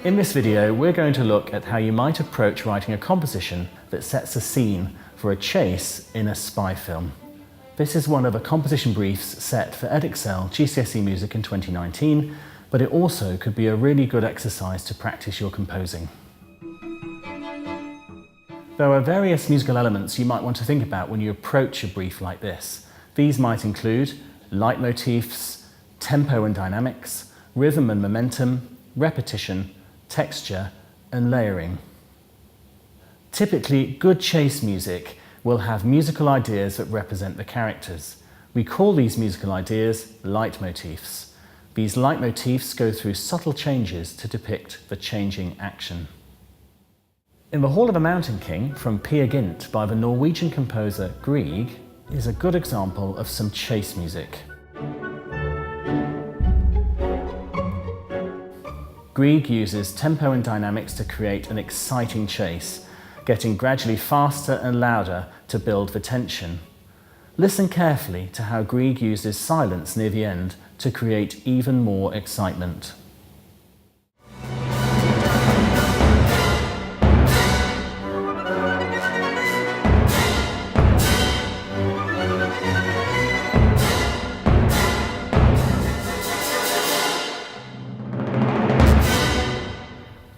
In this video, we're going to look at how you might approach writing a composition that sets a scene for a chase in a spy film. This is one of the composition briefs set for Edexcel GCSE Music in 2019, but it also could be a really good exercise to practice your composing. There are various musical elements you might want to think about when you approach a brief like this. These might include leitmotifs, tempo and dynamics, rhythm and momentum, repetition, texture and layering. Typically, good chase music will have musical ideas that represent the characters. We call these musical ideas leitmotifs. These leitmotifs go through subtle changes to depict the changing action. In The Hall of the Mountain King from Peer Gynt by the Norwegian composer Grieg is a good example of some chase music. Grieg uses tempo and dynamics to create an exciting chase, getting gradually faster and louder to build the tension. Listen carefully to how Grieg uses silence near the end to create even more excitement.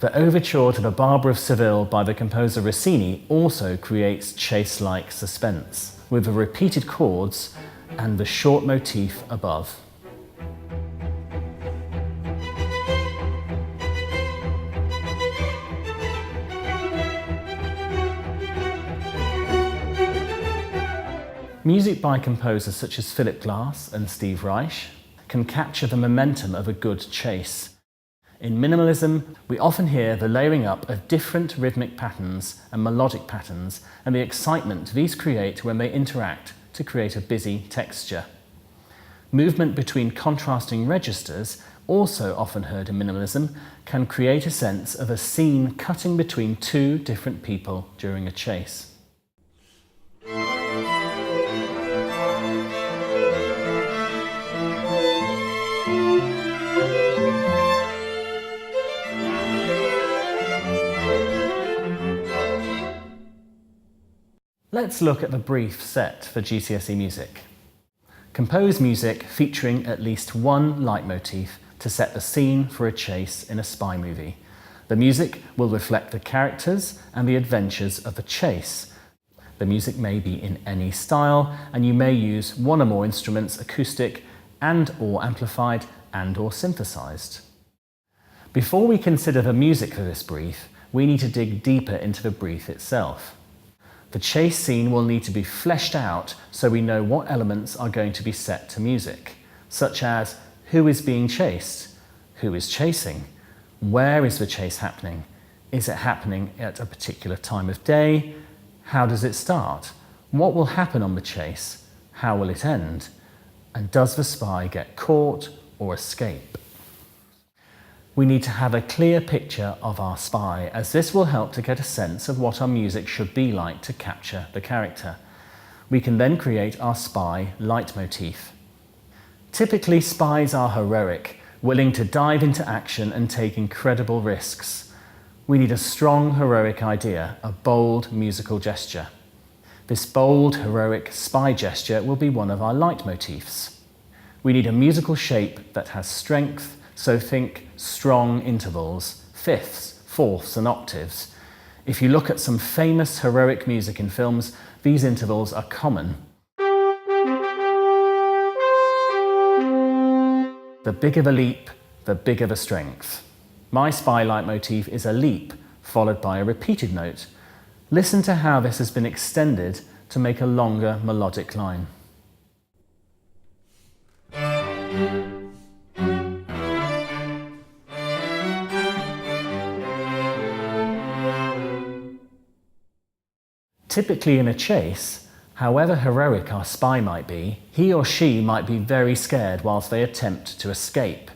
The overture to the Barber of Seville by the composer Rossini also creates chase-like suspense, with the repeated chords and the short motif above. Music by composers such as Philip Glass and Steve Reich can capture the momentum of a good chase. In minimalism, we often hear the layering up of different rhythmic patterns and melodic patterns and the excitement these create when they interact to create a busy texture. Movement between contrasting registers, also often heard in minimalism, can create a sense of a scene cutting between two different people during a chase. Let's look at the brief set for GCSE music. Compose music featuring at least one leitmotif to set the scene for a chase in a spy movie. The music will reflect the characters and the adventures of the chase. The music may be in any style, and you may use one or more instruments, acoustic and/or amplified and/or synthesized. Before we consider the music for this brief, we need to dig deeper into the brief itself. The chase scene will need to be fleshed out so we know what elements are going to be set to music, such as who is being chased, who is chasing, where is the chase happening, is it happening at a particular time of day, how does it start, what will happen on the chase, how will it end, and does the spy get caught or escape? We need to have a clear picture of our spy, as this will help to get a sense of what our music should be like to capture the character. We can then create our spy leitmotif. Typically, spies are heroic, willing to dive into action and take incredible risks. We need a strong heroic idea, a bold musical gesture. This bold, heroic spy gesture will be one of our leitmotifs. We need a musical shape that has strength, so think strong intervals, fifths, fourths and octaves. If you look at some famous heroic music in films, these intervals are common. The bigger the leap, the bigger the strength. My spy leitmotif is a leap, followed by a repeated note. Listen to how this has been extended to make a longer melodic line. Typically in a chase, however heroic our spy might be, he or she might be very scared whilst they attempt to escape.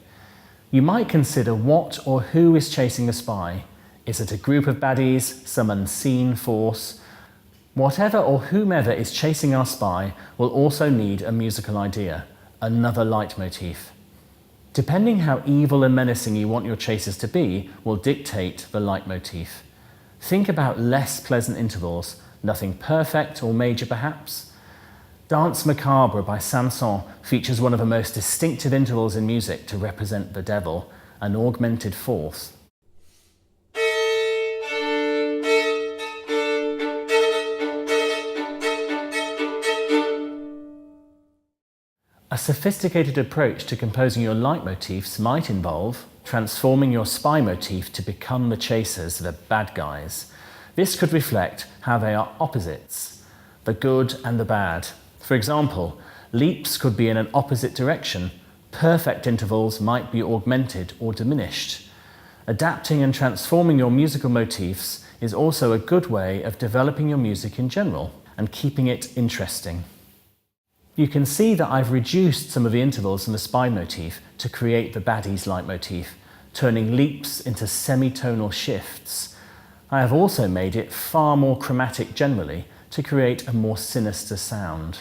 You might consider what or who is chasing the spy. Is it a group of baddies, some unseen force? Whatever or whomever is chasing our spy will also need a musical idea, another leitmotif. Depending how evil and menacing you want your chases to be will dictate the leitmotif. Think about less pleasant intervals, nothing perfect or major perhaps. Danse Macabre by Saint-Saëns features one of the most distinctive intervals in music to represent the devil, an augmented fourth. A sophisticated approach to composing your leitmotifs might involve transforming your spy motif to become the chasers, the bad guys. This could reflect how they are opposites, the good and the bad. For example, leaps could be in an opposite direction. Perfect intervals might be augmented or diminished. Adapting and transforming your musical motifs is also a good way of developing your music in general and keeping it interesting. You can see that I've reduced some of the intervals in the spy motif to create the baddies leitmotif, turning leaps into semitonal shifts. I have also made it far more chromatic generally to create a more sinister sound.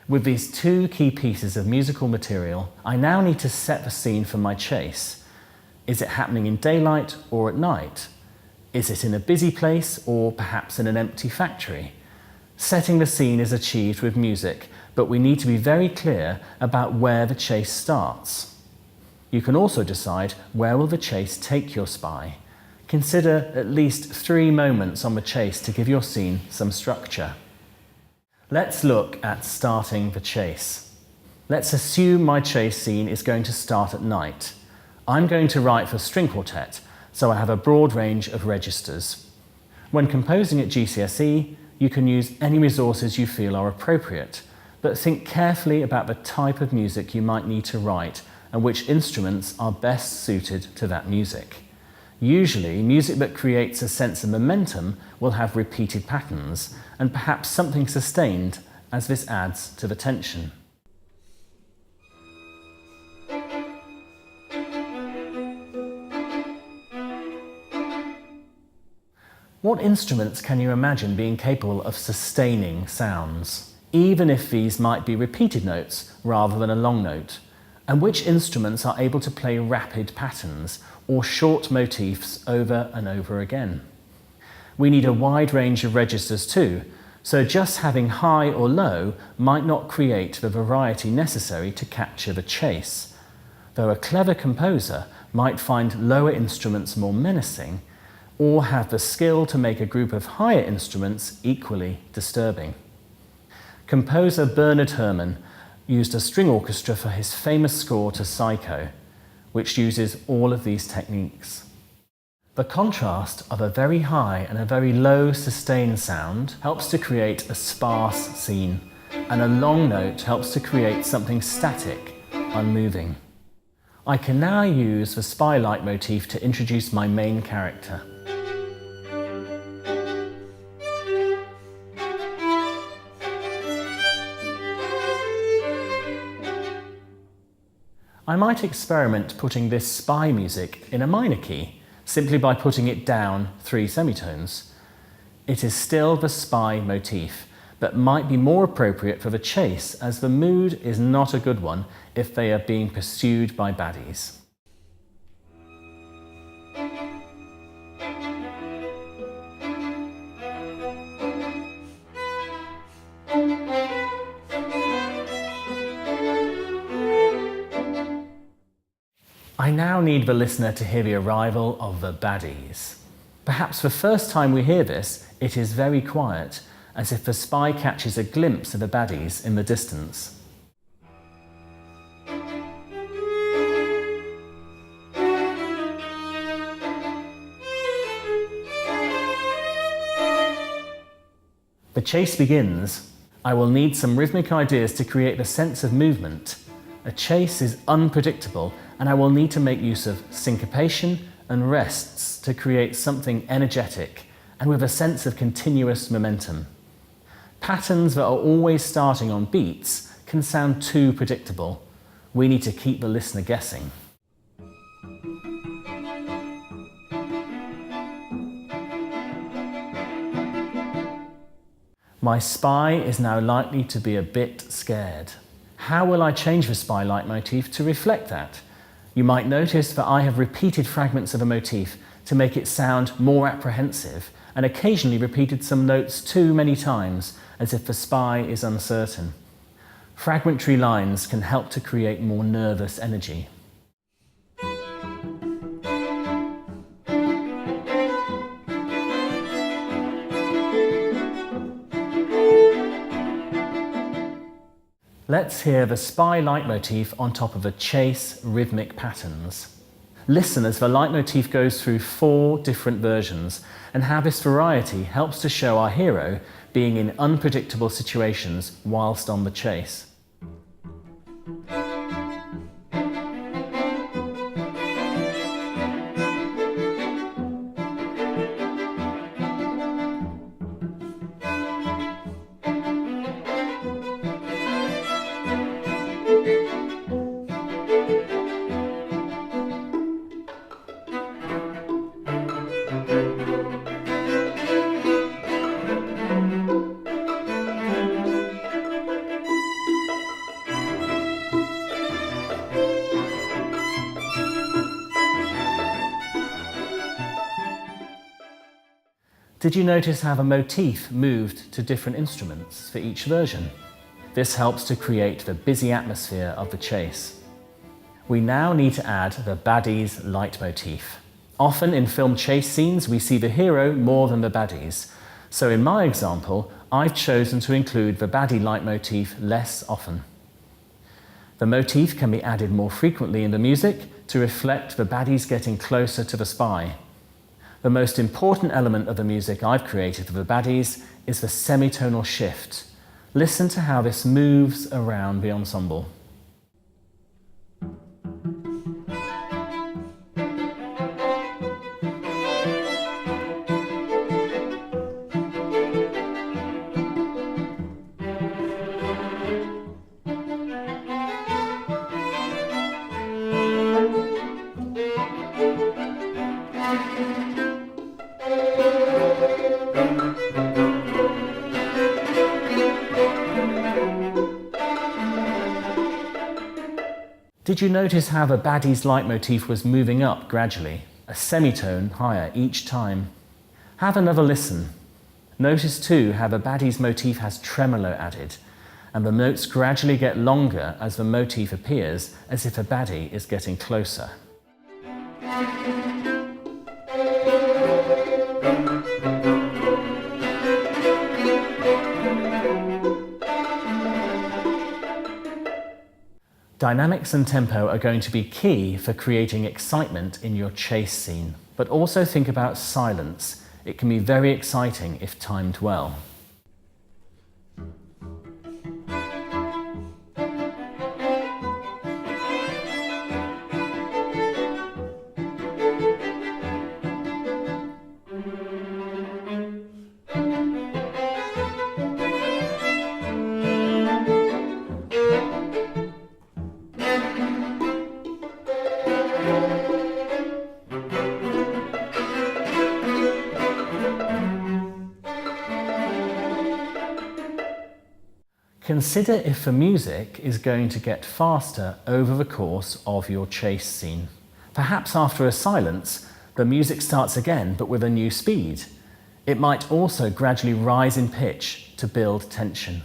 With these two key pieces of musical material, I now need to set the scene for my chase. Is it happening in daylight or at night? Is it in a busy place or perhaps in an empty factory? Setting the scene is achieved with music, but we need to be very clear about where the chase starts. You can also decide where will the chase take your spy. Consider at least 3 moments on the chase to give your scene some structure. Let's look at starting the chase. Let's assume my chase scene is going to start at night. I'm going to write for string quartet, so I have a broad range of registers. When composing at GCSE, you can use any resources you feel are appropriate, but think carefully about the type of music you might need to write and which instruments are best suited to that music. Usually, music that creates a sense of momentum will have repeated patterns and perhaps something sustained, as this adds to the tension. What instruments can you imagine being capable of sustaining sounds, even if these might be repeated notes rather than a long note? And which instruments are able to play rapid patterns or short motifs over and over again? We need a wide range of registers too, so just having high or low might not create the variety necessary to capture the chase. Though a clever composer might find lower instruments more menacing, or have the skill to make a group of higher instruments equally disturbing. Composer Bernard Herrmann used a string orchestra for his famous score to Psycho, which uses all of these techniques. The contrast of a very high and a very low sustained sound helps to create a sparse scene, and a long note helps to create something static, unmoving. I can now use the spy leitmotif to introduce my main character. I might experiment putting this spy music in a minor key, simply by putting it down 3 semitones. It is still the spy motif, but might be more appropriate for the chase, as the mood is not a good one if they are being pursued by baddies. I now need the listener to hear the arrival of the baddies. Perhaps the first time we hear this, it is very quiet, as if the spy catches a glimpse of the baddies in the distance. The chase begins. I will need some rhythmic ideas to create the sense of movement. A chase is unpredictable, and I will need to make use of syncopation and rests to create something energetic and with a sense of continuous momentum. Patterns that are always starting on beats can sound too predictable. We need to keep the listener guessing. My spy is now likely to be a bit scared. How will I change the spy leitmotif to reflect that? You might notice that I have repeated fragments of a motif to make it sound more apprehensive, and occasionally repeated some notes too many times, as if the spy is uncertain. Fragmentary lines can help to create more nervous energy. Let's hear the spy leitmotif on top of the chase rhythmic patterns. Listen as the leitmotif goes through 4 different versions, and how this variety helps to show our hero being in unpredictable situations whilst on the chase. Did you notice how the motif moved to different instruments for each version? This helps to create the busy atmosphere of the chase. We now need to add the baddie's leitmotif. Often in film chase scenes we see the hero more than the baddies. So in my example, I've chosen to include the baddie leitmotif less often. The motif can be added more frequently in the music to reflect the baddies getting closer to the spy. The most important element of the music I've created for the baddies is the semitonal shift. Listen to how this moves around the ensemble. Did you notice how the baddie's leitmotif was moving up gradually, a semitone higher each time? Have another listen. Notice too how the baddie's motif has tremolo added, and the notes gradually get longer as the motif appears, as if a baddie is getting closer. Dynamics and tempo are going to be key for creating excitement in your chase scene, but also think about silence. It can be very exciting if timed well. Consider if the music is going to get faster over the course of your chase scene. Perhaps after a silence, the music starts again but with a new speed. It might also gradually rise in pitch to build tension.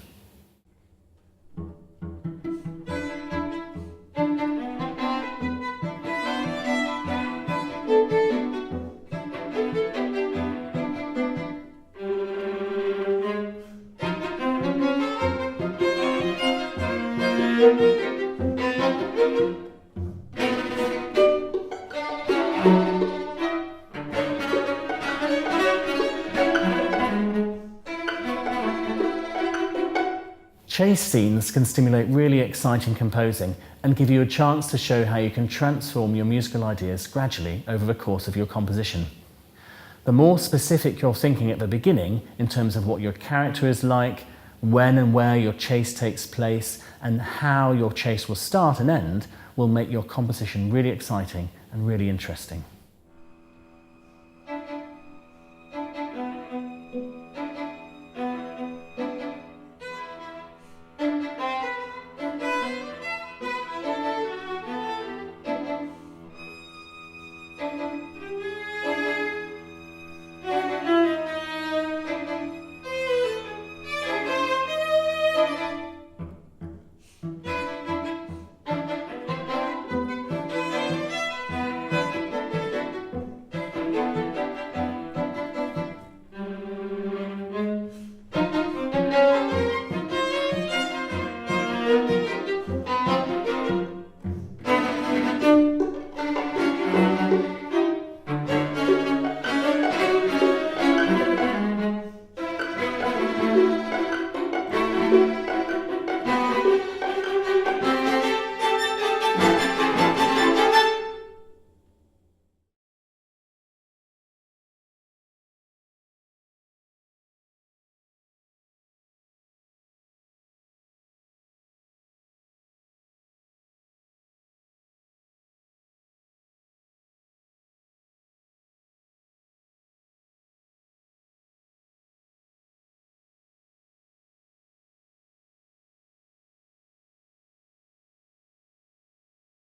Chase scenes can stimulate really exciting composing and give you a chance to show how you can transform your musical ideas gradually over the course of your composition. The more specific you're thinking at the beginning in terms of what your character is like, when and where your chase takes place, and how your chase will start and end, will make your composition really exciting and really interesting.